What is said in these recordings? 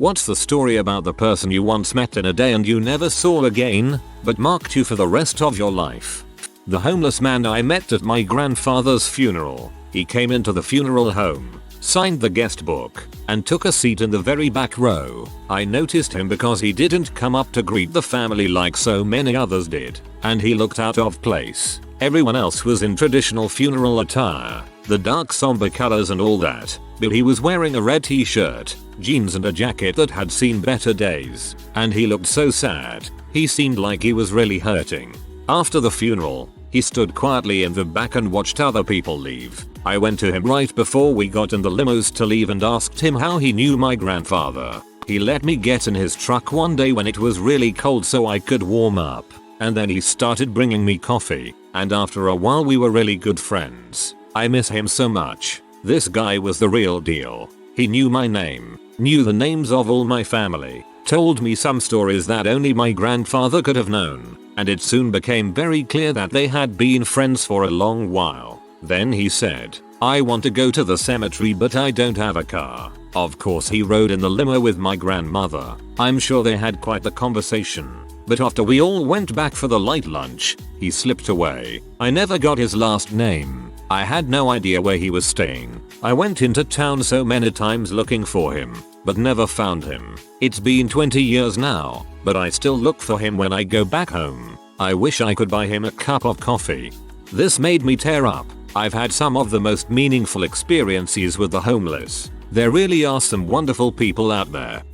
What's the story about the person you once met in a day and you never saw again, but marked you for the rest of your life? The homeless man I met at my grandfather's funeral. He came into the funeral home, signed the guest book, and took a seat in the very back row. I noticed him because he didn't come up to greet the family like so many others did, and he looked out of place. Everyone else was in traditional funeral attire, the dark somber colors and all that, but he was wearing a red t-shirt, jeans and a jacket that had seen better days, and he looked so sad. He seemed like he was really hurting. After the funeral, he stood quietly in the back and watched other people leave. I went to him right before we got in the limos to leave and asked him how he knew my grandfather. He let me get in his truck one day when it was really cold so I could warm up, and then he started bringing me coffee, and after a while we were really good friends. I miss him so much. This guy was the real deal. He knew my name, knew the names of all my family, told me some stories that only my grandfather could have known, and it soon became very clear that they had been friends for a long while. Then he said, "I want to go to the cemetery but I don't have a car." Of course he rode in the limo with my grandmother. I'm sure they had quite the conversation. But after we all went back for the light lunch, he slipped away. I never got his last name. I had no idea where he was staying. I went into town so many times looking for him, but never found him. It's been 20 years now, but I still look for him when I go back home. I wish I could buy him a cup of coffee. This made me tear up. I've had some of the most meaningful experiences with the homeless. There really are some wonderful people out there.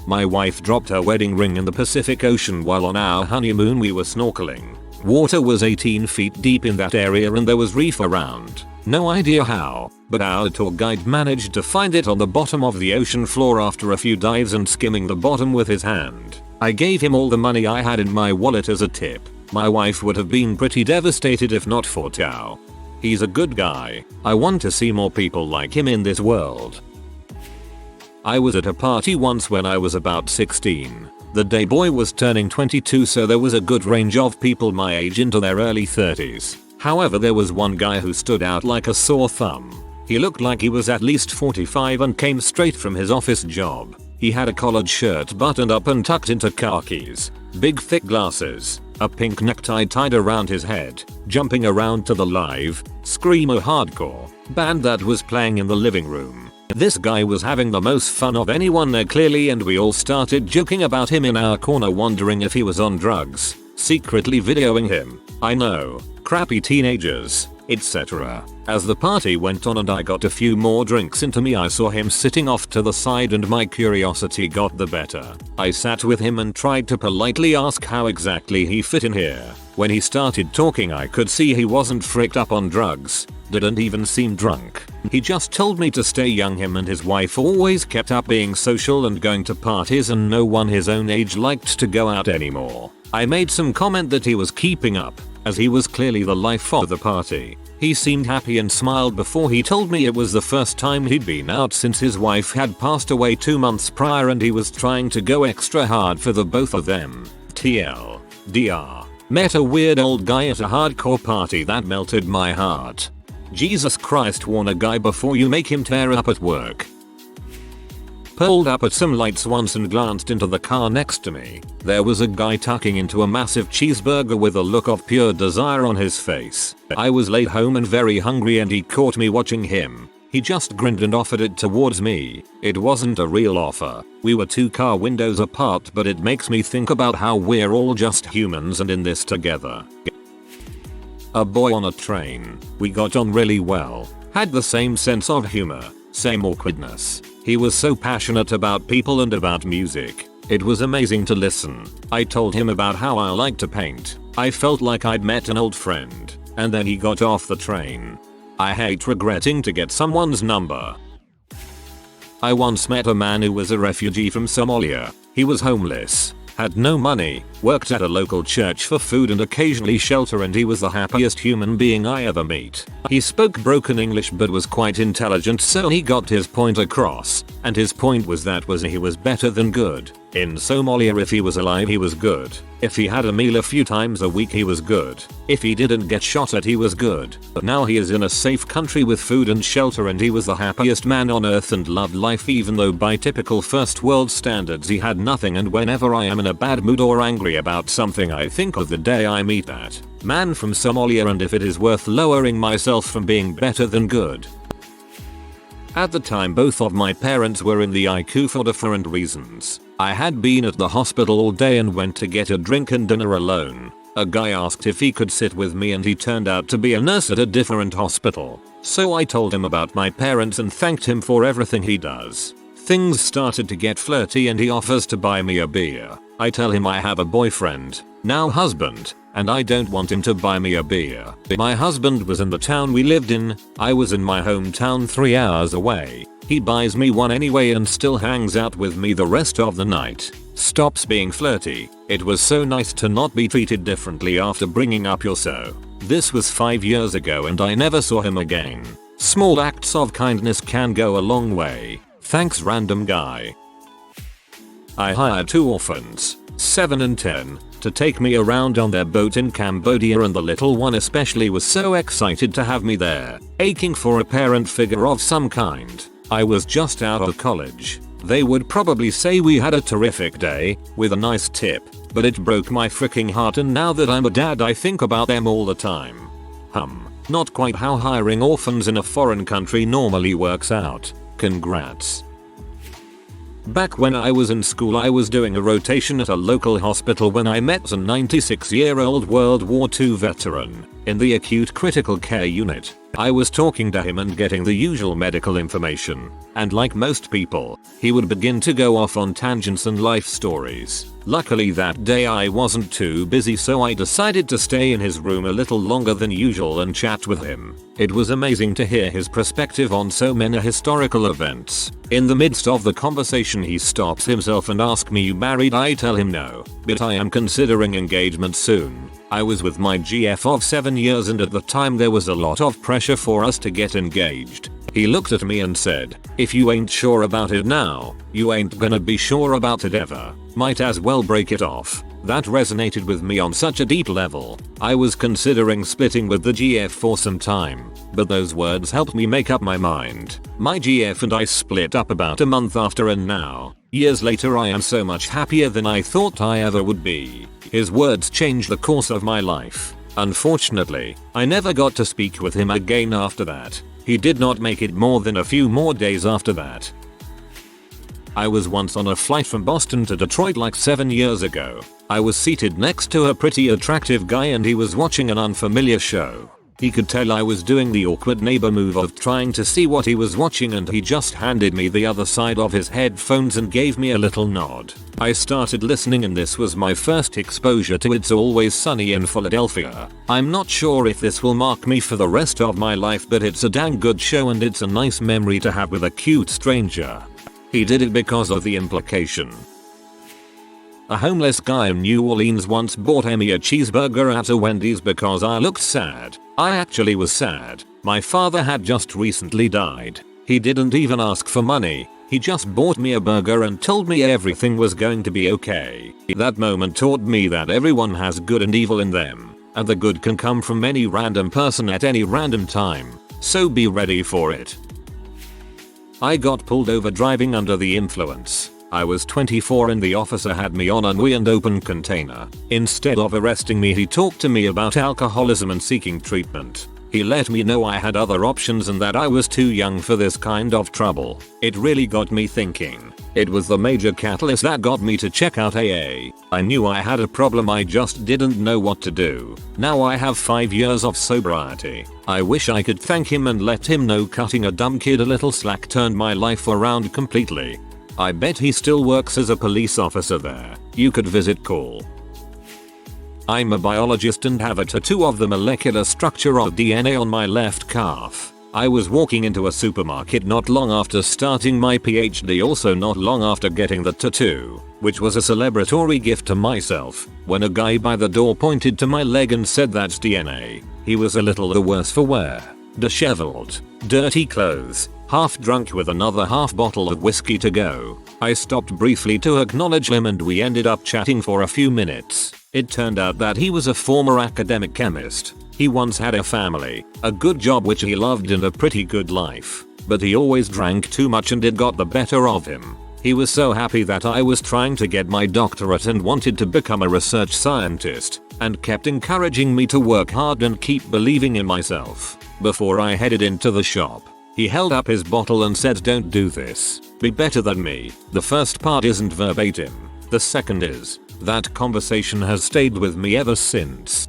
My wife dropped her wedding ring in the Pacific Ocean while on our honeymoon. We were snorkeling. Water was 18 feet deep in that area and there was reef around. No idea how, but our tour guide managed to find it on the bottom of the ocean floor after a few dives and skimming the bottom with his hand. I gave him all the money I had in my wallet as a tip. My wife would have been pretty devastated if not for Tao. He's a good guy. I want to see more people like him in this world. I was at a party once when I was about 16. The day boy was turning 22, so there was a good range of people my age into their early 30s. However, there was one guy who stood out like a sore thumb. He looked like he was at least 45 and came straight from his office job. He had a collared shirt buttoned up and tucked into khakis, big thick glasses, a pink necktie tied around his head, jumping around to the live, screamo hardcore band that was playing in the living room. This guy was having the most fun of anyone there clearly, and we all started joking about him in our corner, wondering if he was on drugs, secretly videoing him. I know, crappy teenagers, etc. As the party went on and I got a few more drinks into me, I saw him sitting off to the side and my curiosity got the better. I sat with him and tried to politely ask how exactly he fit in here. When he started talking, I could see he wasn't freaked up on drugs, didn't even seem drunk. He just told me to stay young. Him and his wife always kept up being social and going to parties, and no one his own age liked to go out anymore. I made some comment that he was keeping up, as he was clearly the life of the party. He seemed happy and smiled before he told me it was the first time he'd been out since his wife had passed away 2 months prior, and he was trying to go extra hard for the both of them. TLDR. Met a weird old guy at a hardcore party that melted my heart. Jesus Christ, warn a guy before you make him tear up at work. Pulled up at some lights once and glanced into the car next to me. There was a guy tucking into a massive cheeseburger with a look of pure desire on his face. I was late home and very hungry, and he caught me watching him. He just grinned and offered it towards me. It wasn't a real offer. We were 2 car windows apart, but it makes me think about how we're all just humans and in this together. A boy on a train. We got on really well. Had the same sense of humor, same awkwardness. He was so passionate about people and about music. It was amazing to listen. I told him about how I like to paint. I felt like I'd met an old friend. And then he got off the train. I hate regretting to get someone's number. I once met a man who was a refugee from Somalia. He was homeless, had no money, worked at a local church for food and occasionally shelter, and he was the happiest human being I ever met. He spoke broken English but was quite intelligent, so he got his point across, and his point was that he was better than good. In Somalia, if he was alive he was good. If he had a meal a few times a week he was good. If he didn't get shot at he was good. But now he is in a safe country with food and shelter and he was the happiest man on earth and loved life, even though by typical first world standards he had nothing. And whenever I am in a bad mood or angry about something I think of the day I meet that man from Somalia and if it is worth lowering myself from being better than good. At the time both of my parents were in the ICU for different reasons. I had been at the hospital all day and went to get a drink and dinner alone. A guy asked if he could sit with me and he turned out to be a nurse at a different hospital. So I told him about my parents and thanked him for everything he does. Things started to get flirty and he offers to buy me a beer. I tell him I have a boyfriend, now husband, and I don't want him to buy me a beer. My husband was in the town we lived in, I was in my hometown 3 hours away. He buys me one anyway and still hangs out with me the rest of the night. Stops being flirty. It was so nice to not be treated differently after bringing up your so. This was 5 years ago and I never saw him again. Small acts of kindness can go a long way. Thanks, random guy. I hired 2 orphans, 7 and 10, to take me around on their boat in Cambodia, and the little one especially was so excited to have me there, aching for a parent figure of some kind. I was just out of college. They would probably say we had a terrific day, with a nice tip, but it broke my freaking heart, and now that I'm a dad I think about them all the time. Not quite how hiring orphans in a foreign country normally works out. Congrats. Back when I was in school I was doing a rotation at a local hospital when I met a 96-year-old World War II veteran in the acute critical care unit. I was talking to him and getting the usual medical information, and like most people, he would begin to go off on tangents and life stories. Luckily that day I wasn't too busy, so I decided to stay in his room a little longer than usual and chat with him. It was amazing to hear his perspective on so many historical events. In the midst of the conversation he stops himself and asks me, "You married?" I tell him no, but I am considering engagement soon. I was with my GF of 7 years and at the time there was a lot of pressure for us to get engaged. He looked at me and said, "If you ain't sure about it now, you ain't gonna be sure about it ever. Might as well break it off." That resonated with me on such a deep level. I was considering splitting with the GF for some time, but those words helped me make up my mind. My GF and I split up about a month after, and now, years later, I am so much happier than I thought I ever would be. His words changed the course of my life. Unfortunately, I never got to speak with him again after that. He did not make it more than a few more days after that. I was once on a flight from Boston to Detroit like 7 years ago. I was seated next to a pretty attractive guy and he was watching an unfamiliar show. He could tell I was doing the awkward neighbor move of trying to see what he was watching, and he just handed me the other side of his headphones and gave me a little nod. I started listening and this was my first exposure to It's Always Sunny in Philadelphia. I'm not sure if this will mark me for the rest of my life, but it's a dang good show and it's a nice memory to have with a cute stranger. He did it because of the implication. A homeless guy in New Orleans once bought me a cheeseburger at a Wendy's because I looked sad. I actually was sad. My father had just recently died. He didn't even ask for money. He just bought me a burger and told me everything was going to be okay. That moment taught me that everyone has good and evil in them, and the good can come from any random person at any random time. So be ready for it. I got pulled over driving under the influence. I was 24 and the officer had me on a new and open container. Instead of arresting me, he talked to me about alcoholism and seeking treatment. He let me know I had other options and that I was too young for this kind of trouble. It really got me thinking. It was the major catalyst that got me to check out AA. I knew I had a problem, I just didn't know what to do. Now I have 5 years of sobriety. I wish I could thank him and let him know cutting a dumb kid a little slack turned my life around completely. I bet he still works as a police officer there. You could visit. Cool. I'm a biologist and have a tattoo of the molecular structure of DNA on my left calf. I was walking into a supermarket not long after starting my PhD, also not long after getting the tattoo, which was a celebratory gift to myself, when a guy by the door pointed to my leg and said, "That's DNA." He was a little the worse for wear. Disheveled, dirty clothes, half drunk with another half bottle of whiskey to go. I stopped briefly to acknowledge him and we ended up chatting for a few minutes. It turned out that he was a former academic chemist. He once had a family, a good job which he loved and a pretty good life. But he always drank too much and it got the better of him. He was so happy that I was trying to get my doctorate and wanted to become a research scientist, and kept encouraging me to work hard and keep believing in myself. Before I headed into the shop, he held up his bottle and said, "Don't do this. Be better than me." The first part isn't verbatim. The second is. That conversation has stayed with me ever since.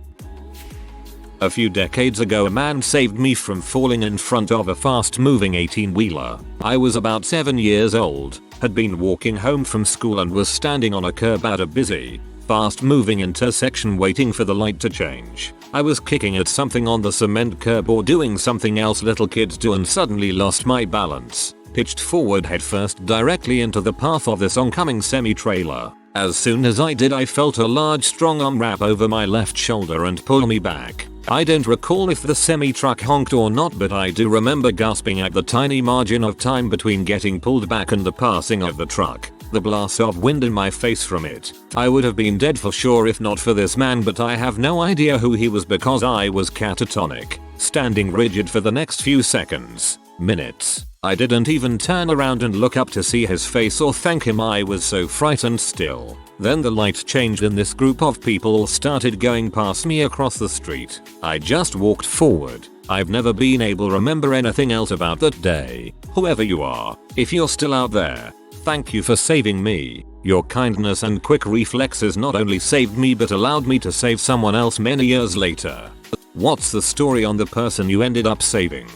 A few decades ago a man saved me from falling in front of a fast-moving 18-wheeler. I was about 7 years old, had been walking home from school and was standing on a curb at a busy, fast-moving intersection waiting for the light to change. I was kicking at something on the cement curb or doing something else little kids do and suddenly lost my balance, pitched forward headfirst directly into the path of this oncoming semi-trailer. As soon as I did I felt a large strong arm wrap over my left shoulder and pull me back. I don't recall if the semi-truck honked or not, but I do remember gasping at the tiny margin of time between getting pulled back and the passing of the truck. The blast of wind in my face from it. I would have been dead for sure if not for this man, but I have no idea who he was because I was catatonic, standing rigid for the next few seconds, minutes. I didn't even turn around and look up to see his face or thank him. I was so frightened still. Then the light changed and this group of people all started going past me across the street. I just walked forward. I've never been able to remember anything else about that day. Whoever you are, if you're still out there, thank you for saving me. Your kindness and quick reflexes not only saved me but allowed me to save someone else many years later. What's the story on the person you ended up saving?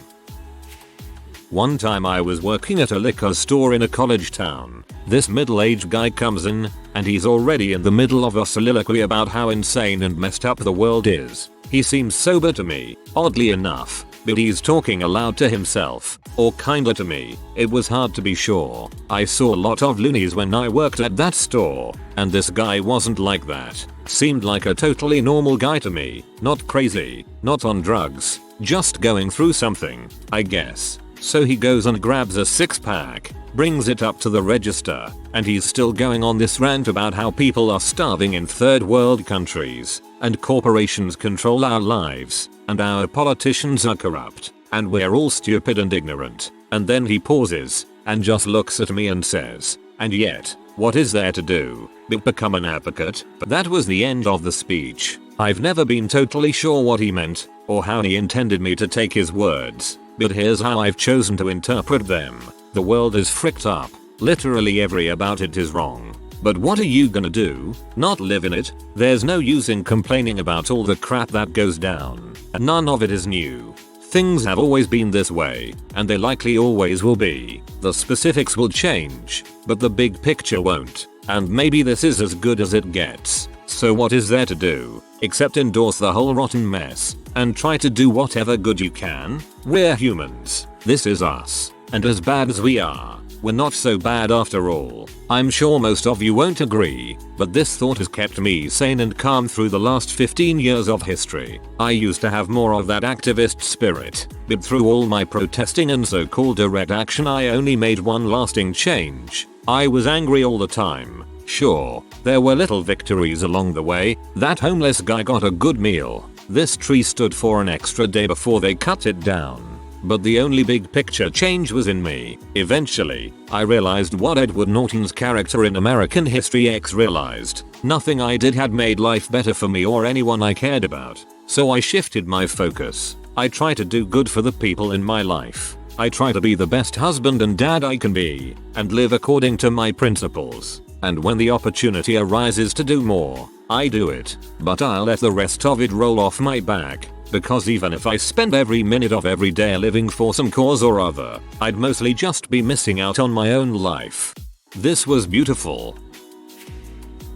One time I was working at a liquor store in a college town. This middle-aged guy comes in, and he's already in the middle of a soliloquy about how insane and messed up the world is. He seems sober to me, oddly enough, but he's talking aloud to himself, or kinda to me. It was hard to be sure. I saw a lot of loonies when I worked at that store, and this guy wasn't like that. Seemed like a totally normal guy to me, not crazy, not on drugs, just going through something, I guess. So he goes and grabs a 6-pack, brings it up to the register, and he's still going on this rant about how people are starving in third world countries, and corporations control our lives, and our politicians are corrupt, and we're all stupid and ignorant. And then he pauses, and just looks at me and says, "And yet, what is there to do but become an advocate?" But that was the end of the speech. I've never been totally sure what he meant, or how he intended me to take his words. But here's how I've chosen to interpret them. The world is fricked up. Literally every about it is wrong. But what are you gonna do? Not live in it? There's no use in complaining about all the crap that goes down. And none of it is new. Things have always been this way, and they likely always will be. The specifics will change, but the big picture won't. And maybe this is as good as it gets. So what is there to do, except endorse the whole rotten mess, and try to do whatever good you can? We're humans. This is us. And as bad as we are, we're not so bad after all. I'm sure most of you won't agree, but this thought has kept me sane and calm through the last 15 years of history. I used to have more of that activist spirit, but through all my protesting and so-called direct action I only made one lasting change. I was angry all the time. Sure, there were little victories along the way. That homeless guy got a good meal. This tree stood for an extra day before they cut it down. But the only big picture change was in me. Eventually, I realized what Edward Norton's character in American History X realized. Nothing I did had made life better for me or anyone I cared about. So I shifted my focus. I try to do good for the people in my life. I try to be the best husband and dad I can be, and live according to my principles. And when the opportunity arises to do more, I do it. But I'll let the rest of it roll off my back. Because even if I spend every minute of every day living for some cause or other, I'd mostly just be missing out on my own life. This was beautiful.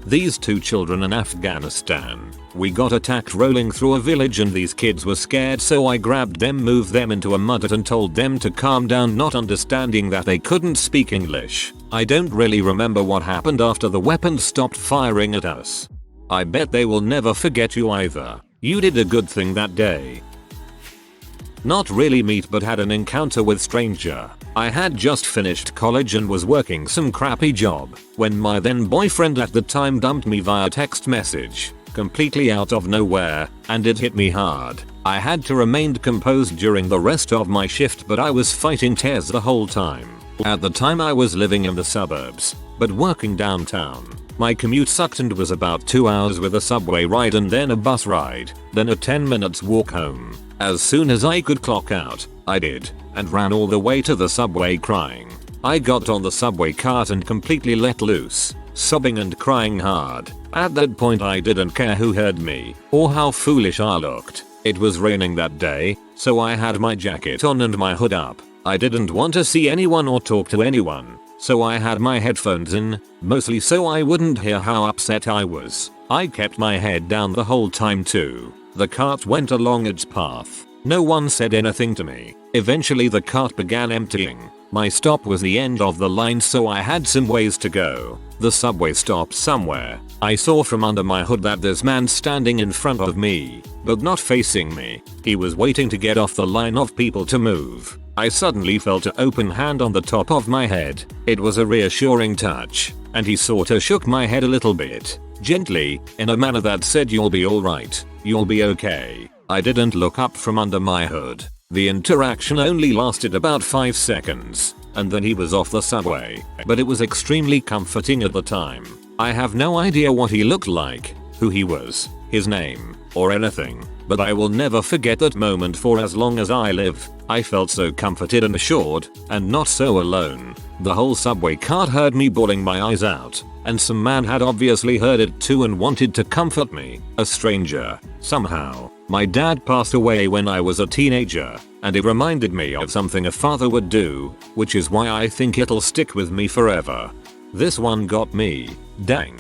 These 2 children in Afghanistan. We got attacked rolling through a village and these kids were scared, so I grabbed them, moved them into a mud hut and told them to calm down, not understanding that they couldn't speak English. I don't really remember what happened after the weapons stopped firing at us. I bet they will never forget you either. You did a good thing that day. Not really meet, but had an encounter with stranger. I had just finished college and was working some crappy job when my then boyfriend at the time dumped me via text message, completely out of nowhere, and it hit me hard. I had to remain composed during the rest of my shift, but I was fighting tears the whole time. At the time I was living in the suburbs, but working downtown. My commute sucked and was about 2 hours with a subway ride and then a bus ride, then a 10 minutes walk home. As soon as I could clock out, I did, and ran all the way to the subway crying. I got on the subway cart and completely let loose, sobbing and crying hard. At that point I didn't care who heard me, or how foolish I looked. It was raining that day, so I had my jacket on and my hood up. I didn't want to see anyone or talk to anyone, so I had my headphones in, mostly so I wouldn't hear how upset I was. I kept my head down the whole time too. The cart went along its path. No one said anything to me. Eventually the cart began emptying. My stop was the end of the line, so I had some ways to go. The subway stopped somewhere. I saw from under my hood that this man standing in front of me, but not facing me. He was waiting to get off the line of people to move. I suddenly felt an open hand on the top of my head. It was a reassuring touch, and he sorta shook my head a little bit, gently, in a manner that said, "You'll be alright, you'll be okay." I didn't look up from under my hood. The interaction only lasted about 5 seconds, and then he was off the subway, but it was extremely comforting at the time. I have no idea what he looked like, who he was, his name, or anything, but I will never forget that moment for as long as I live. I felt so comforted and assured, and not so alone. The whole subway cart heard me bawling my eyes out, and some man had obviously heard it too and wanted to comfort me, a stranger, somehow. My dad passed away when I was a teenager, and it reminded me of something a father would do, which is why I think it'll stick with me forever. This one got me, dang.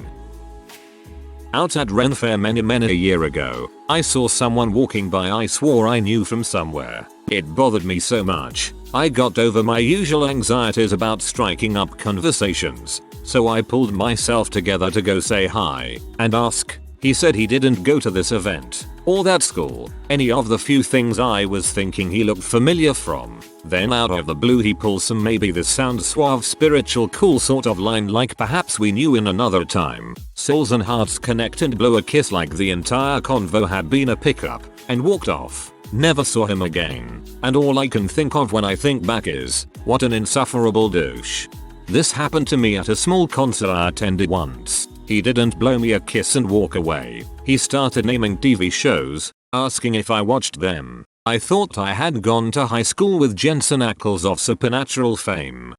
Out at Ren Fair many a year ago, I saw someone walking by I swore I knew from somewhere. It bothered me so much, I got over my usual anxieties about striking up conversations, so I pulled myself together to go say hi and ask. He said he didn't go to this event, or that school, any of the few things I was thinking he looked familiar from. Then out of the blue he pulls some maybe this sounds suave spiritual cool sort of line like perhaps we knew in another time. Souls and hearts connect and blow a kiss like the entire convo had been a pickup, and walked off. Never saw him again, and all I can think of when I think back is, what an insufferable douche. This happened to me at a small concert I attended once. He didn't blow me a kiss and walk away. He started naming TV shows, asking if I watched them. I thought I had gone to high school with Jensen Ackles of Supernatural fame.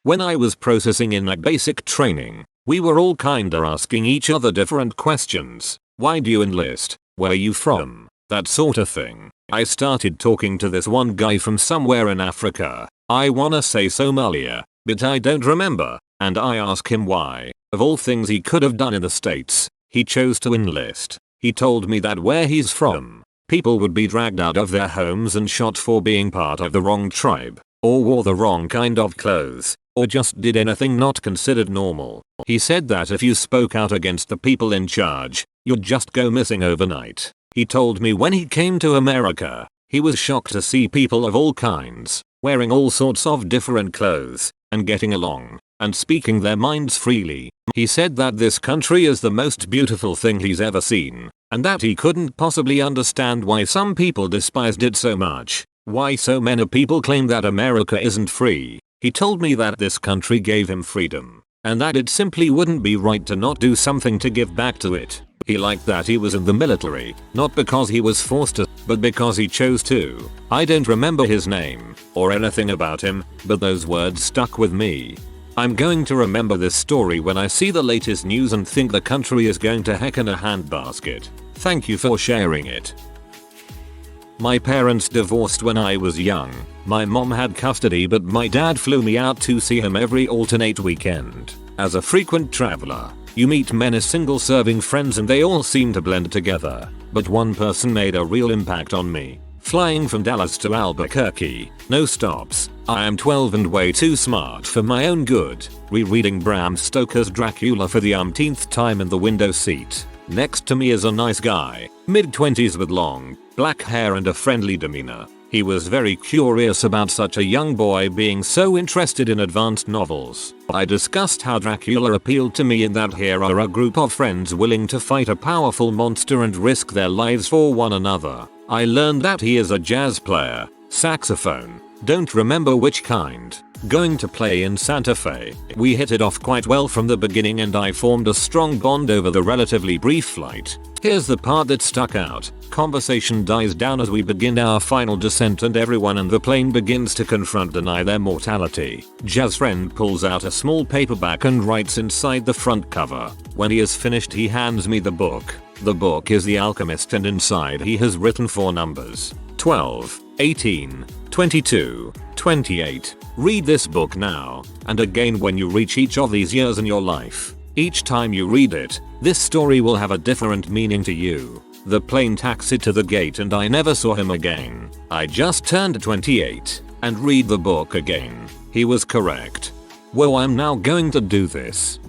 When I was processing in my basic training, we were all kinda asking each other different questions. Why do you enlist? Where are you from? That sort of thing. I started talking to this one guy from somewhere in Africa. I wanna say Somalia, but I don't remember, and I asked him why. Of all things he could have done in the States, he chose to enlist. He told me that where he's from, people would be dragged out of their homes and shot for being part of the wrong tribe, or wore the wrong kind of clothes, or just did anything not considered normal. He said that if you spoke out against the people in charge, you'd just go missing overnight. He told me when he came to America, he was shocked to see people of all kinds, wearing all sorts of different clothes, and getting along, and speaking their minds freely. He said that this country is the most beautiful thing he's ever seen, and that he couldn't possibly understand why some people despised it so much, why so many people claim that America isn't free. He told me that this country gave him freedom, and that it simply wouldn't be right to not do something to give back to it. He liked that he was in the military, not because he was forced to, but because he chose to. I don't remember his name, or anything about him, but those words stuck with me. I'm going to remember this story when I see the latest news and think the country is going to heck in a handbasket. Thank you for sharing it. My parents divorced when I was young. My mom had custody, but my dad flew me out to see him every alternate weekend. As a frequent traveler, you meet many single-serving friends and they all seem to blend together. But one person made a real impact on me. Flying from Dallas to Albuquerque, no stops. I am 12 and way too smart for my own good, rereading Bram Stoker's Dracula for the umpteenth time in the window seat. Next to me is a nice guy, mid-20s with long, black hair and a friendly demeanor. He was very curious about such a young boy being so interested in advanced novels. I discussed how Dracula appealed to me and that here are a group of friends willing to fight a powerful monster and risk their lives for one another. I learned that he is a jazz player, saxophone, don't remember which kind, going to play in Santa Fe. We hit it off quite well from the beginning and I formed a strong bond over the relatively brief flight. Here's the part that stuck out. Conversation dies down as we begin our final descent and everyone in the plane begins to deny their mortality. Jazz friend pulls out a small paperback and writes inside the front cover. When he is finished he hands me the book. The book is The Alchemist and inside he has written 4 numbers. 12, 18, 22, 28. Read this book now and again when you reach each of these years in your life. Each time you read it, this story will have a different meaning to you. The plane taxied to the gate and I never saw him again. I just turned 28 and read the book again. He was correct. Well, I'm now going to do this.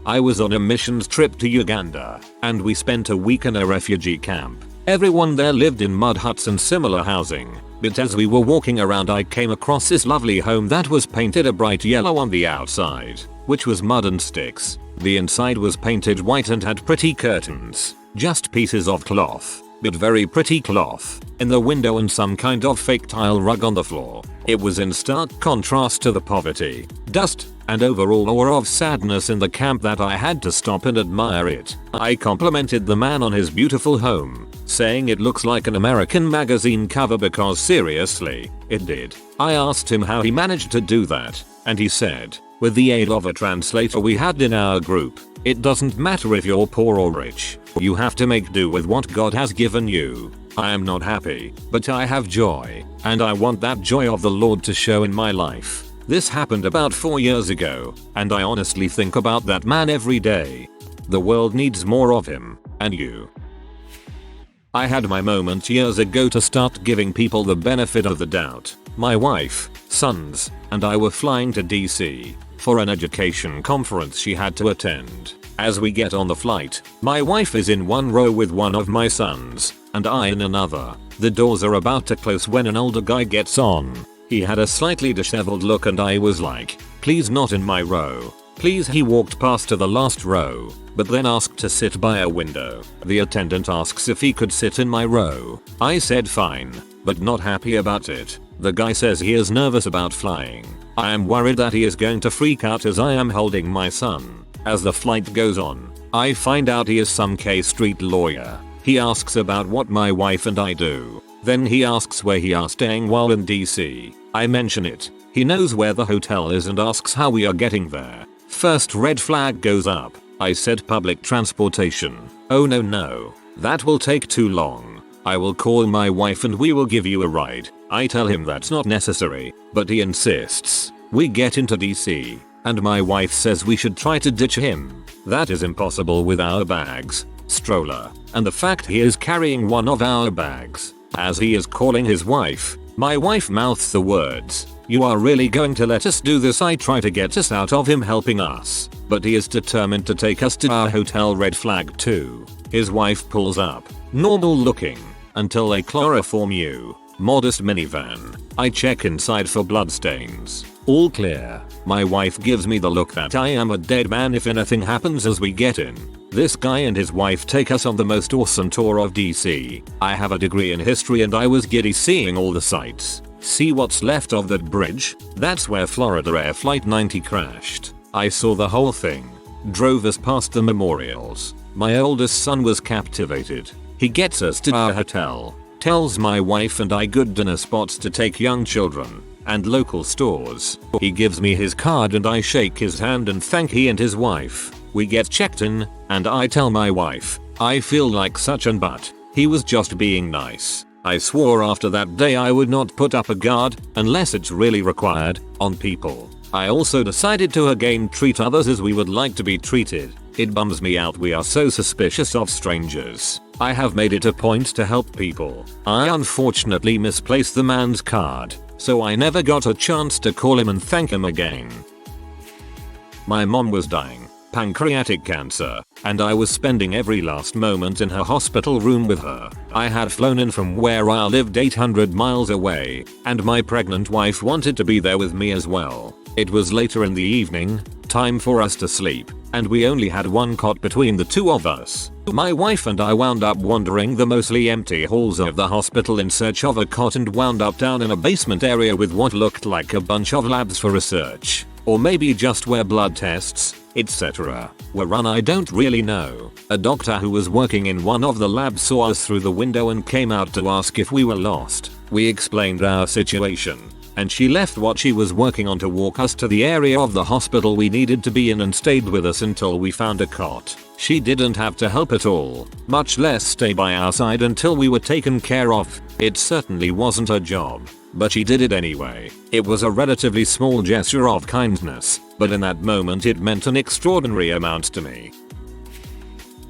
I was on a missions trip to Uganda and we spent a week in a refugee camp. Everyone there lived in mud huts and similar housing, but as we were walking around I came across this lovely home that was painted a bright yellow on the outside, which was mud and sticks. The inside was painted white and had pretty curtains, just pieces of cloth, but very pretty cloth, in the window and some kind of fake tile rug on the floor. It was in stark contrast to the poverty, dust, and overall aura of sadness in the camp that I had to stop and admire it. I complimented the man on his beautiful home, saying it looks like an American magazine cover because seriously, it did. I asked him how he managed to do that, and he said, with the aid of a translator we had in our group, it doesn't matter if you're poor or rich, you have to make do with what God has given you. I am not happy, but I have joy, and I want that joy of the Lord to show in my life. This happened about 4 years ago, and I honestly think about that man every day. The world needs more of him, and you. I had my moment years ago to start giving people the benefit of the doubt. My wife, sons, and I were flying to DC for an education conference she had to attend. As we get on the flight, my wife is in one row with one of my sons, and I in another. The doors are about to close when an older guy gets on. He had a slightly disheveled look and I was like, please not in my row. Please. He walked past to the last row, but then asked to sit by a window. The attendant asks if he could sit in my row. I said fine, but not happy about it. The guy says he is nervous about flying. I am worried that he is going to freak out as I am holding my son. As the flight goes on, I find out he is some K Street lawyer. He asks about what my wife and I do. Then he asks where he are staying while in DC. I mention it. He knows where the hotel is and asks how we are getting there. First red flag goes up. I said public transportation. Oh no, that will take too long. I will call my wife and we will give you a ride. I tell him that's not necessary, but he insists. We get into DC, and my wife says we should try to ditch him. That is impossible with our bags, stroller, and the fact he is carrying one of our bags. As he is calling his wife, my wife mouths the words, "You are really going to let us do this?" I try to get us out of him helping us, but he is determined to take us to our hotel. Red flag 2. His wife pulls up, normal looking, until a chloroform modest minivan. I check inside for bloodstains. All clear. My wife gives me the look that I am a dead man if anything happens as we get in. This guy and his wife take us on the most awesome tour of DC. I have a degree in history and I was giddy seeing all the sights. See what's left of that bridge? That's where Florida Air Flight 90 crashed. I saw the whole thing. Drove us past the memorials. My oldest son was captivated. He gets us to our hotel. Tells my wife and I good dinner spots to take young children. And local stores. He gives me his card and I shake his hand and thank he and his wife. We get checked in, and I tell my wife, I feel like such an but. He was just being nice. I swore after that day I would not put up a guard, unless it's really required, on people. I also decided to again treat others as we would like to be treated. It bums me out we are so suspicious of strangers. I have made it a point to help people. I unfortunately misplaced the man's card, so I never got a chance to call him and thank him again. My mom was dying. pancreatic cancer, and I was spending every last moment in her hospital room with her. I had flown in from where I lived 800 miles away, and my pregnant wife wanted to be there with me as well. It was later in the evening, time for us to sleep, and we only had one cot between the two of us. My wife and I wound up wandering the mostly empty halls of the hospital in search of a cot and wound up down in a basement area with what looked like a bunch of labs for research, or maybe just where blood tests, etc. were run. I don't really know. A doctor who was working in one of the labs saw us through the window and came out to ask if we were lost. We explained our situation, and she left what she was working on to walk us to the area of the hospital we needed to be in and stayed with us until we found a cot. She didn't have to help at all, much less stay by our side until we were taken care of. It certainly wasn't her job, but she did it anyway. It was a relatively small gesture of kindness, but in that moment it meant an extraordinary amount to me.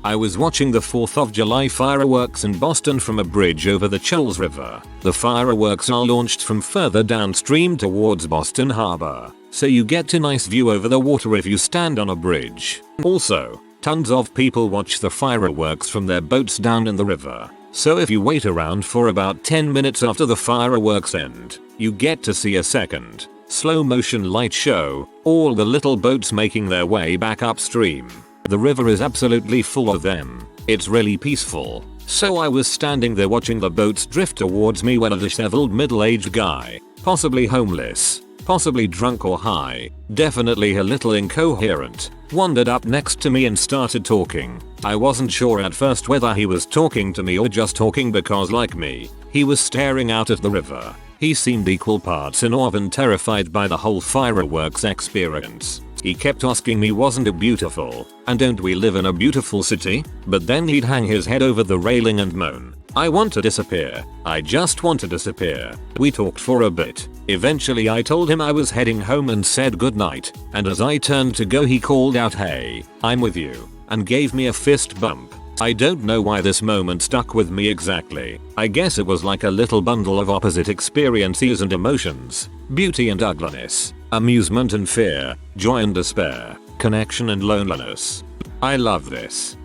I was watching the 4th of July fireworks in Boston from a bridge over the Charles River. The fireworks are launched from further downstream towards Boston Harbor, so you get a nice view over the water if you stand on a bridge. Also, tons of people watch the fireworks from their boats down in the river. So if you wait around for about 10 minutes after the fireworks end, you get to see a second, slow motion light show, all the little boats making their way back upstream. The river is absolutely full of them. It's really peaceful. So I was standing there watching the boats drift towards me when a disheveled middle-aged guy, possibly homeless, possibly drunk or high, definitely a little incoherent, wandered up next to me and started talking. I wasn't sure at first whether he was talking to me or just talking because, like me, he was staring out at the river. He seemed equal parts in awe and terrified by the whole fireworks experience. He kept asking me, wasn't it beautiful, and don't we live in a beautiful city? But then he'd hang his head over the railing and moan, I want to disappear. I just want to disappear. We talked for a bit. Eventually I told him I was heading home and said goodnight, and as I turned to go he called out, hey, I'm with you, and gave me a fist bump. I don't know why this moment stuck with me exactly. I guess it was like a little bundle of opposite experiences and emotions. Beauty and ugliness. Amusement and fear. Joy and despair. Connection and loneliness. I love this.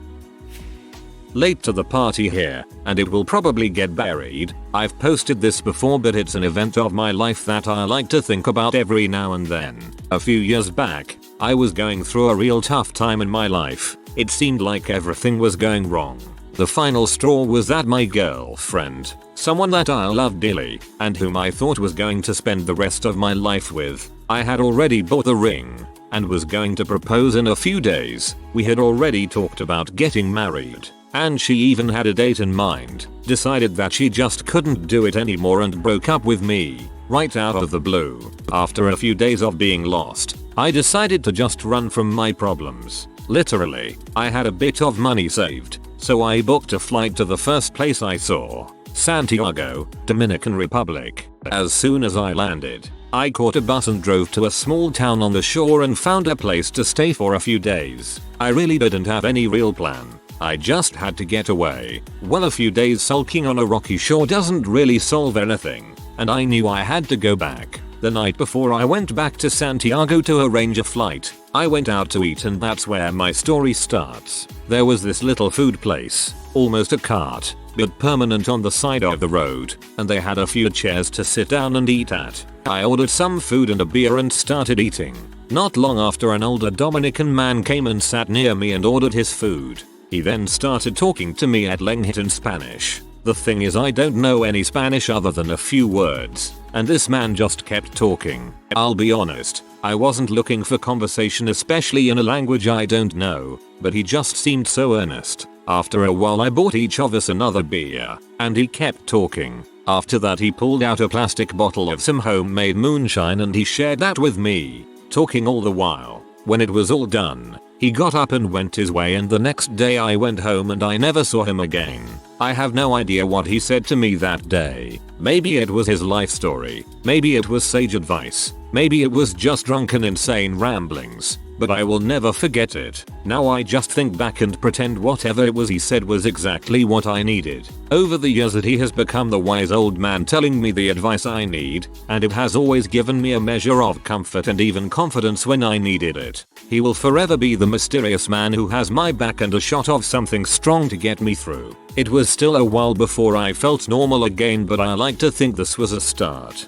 Late to the party here, and it will probably get buried. I've posted this before, but it's an event of my life that I like to think about every now and then. A few years back, I was going through a real tough time in my life. It seemed like everything was going wrong. The final straw was that my girlfriend, someone that I loved dearly, and whom I thought was going to spend the rest of my life with, I had already bought the ring, and was going to propose in a few days. We had already talked about getting married, and she even had a date in mind, decided that she just couldn't do it anymore and broke up with me, right out of the blue. After a few days of being lost, I decided to just run from my problems. Literally, I had a bit of money saved, so I booked a flight to the first place I saw, Santiago, Dominican Republic. As soon as I landed, I caught a bus and drove to a small town on the shore and found a place to stay for a few days. I really didn't have any real plan. I just had to get away. Well, a few days sulking on a rocky shore doesn't really solve anything, and I knew I had to go back. The night before I went back to Santiago to arrange a flight, I went out to eat, and that's where my story starts. There was this little food place, almost a cart, but permanent on the side of the road, and they had a few chairs to sit down and eat at. I ordered some food and a beer and started eating. Not long after, an older Dominican man came and sat near me and ordered his food. He then started talking to me at length in Spanish. The thing is, I don't know any Spanish other than a few words, and this man just kept talking. I'll be honest, I wasn't looking for conversation, especially in a language I don't know, but he just seemed so earnest. After a while I bought each of us another beer, and he kept talking. After that he pulled out a plastic bottle of some homemade moonshine and he shared that with me, talking all the while. When it was all done, he got up and went his way, and the next day I went home and I never saw him again. I have no idea what he said to me that day. Maybe it was his life story, maybe it was sage advice, Maybe it was just drunken insane ramblings, but I will never forget it. Now I just think back and pretend whatever it was he said was exactly what I needed. Over the years that he has become the wise old man telling me the advice I need, and it has always given me a measure of comfort and even confidence when I needed it. He will forever be the mysterious man who has my back and a shot of something strong to get me through. It was still a while before I felt normal again, but I like to think this was a start.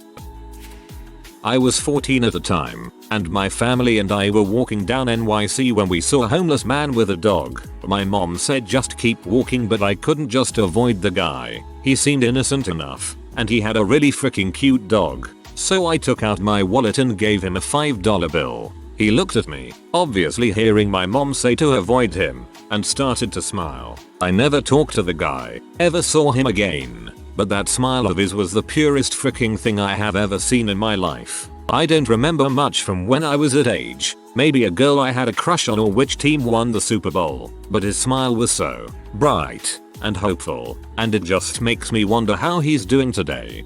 I was 14 at the time, and my family and I were walking down NYC when we saw a homeless man with a dog. My mom said just keep walking, but I couldn't just avoid the guy. He seemed innocent enough, and he had a really freaking cute dog. So I took out my wallet and gave him a $5 bill. He looked at me, obviously hearing my mom say to avoid him, and started to smile. I never talked to the guy, ever saw him again. But that smile of his was the purest freaking thing I have ever seen in my life. I don't remember much from when I was that age, maybe a girl I had a crush on or which team won the Super Bowl, but his smile was so bright and hopeful, and it just makes me wonder how he's doing today.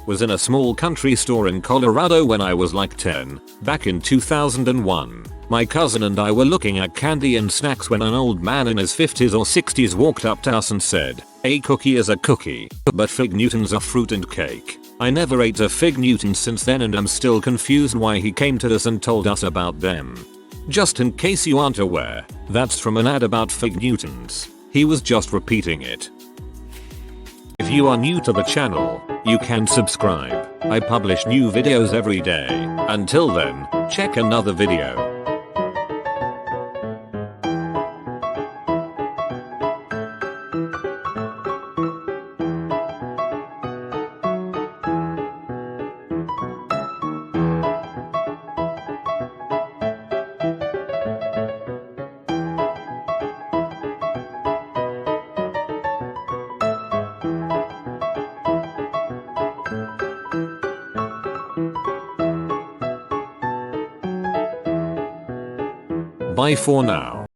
Was in a small country store in Colorado when I was like 10, back in 2001. My cousin and I were looking at candy and snacks when an old man in his 50s or 60s walked up to us and said, "A cookie is a cookie, but fig Newtons are fruit and cake." I never ate a fig Newton since then and am still confused why he came to us and told us about them. Just in case you aren't aware, that's from an ad about fig Newtons. He was just repeating it. If you are new to the channel, you can subscribe. I publish new videos every day. Until then, check another video. Bye for now.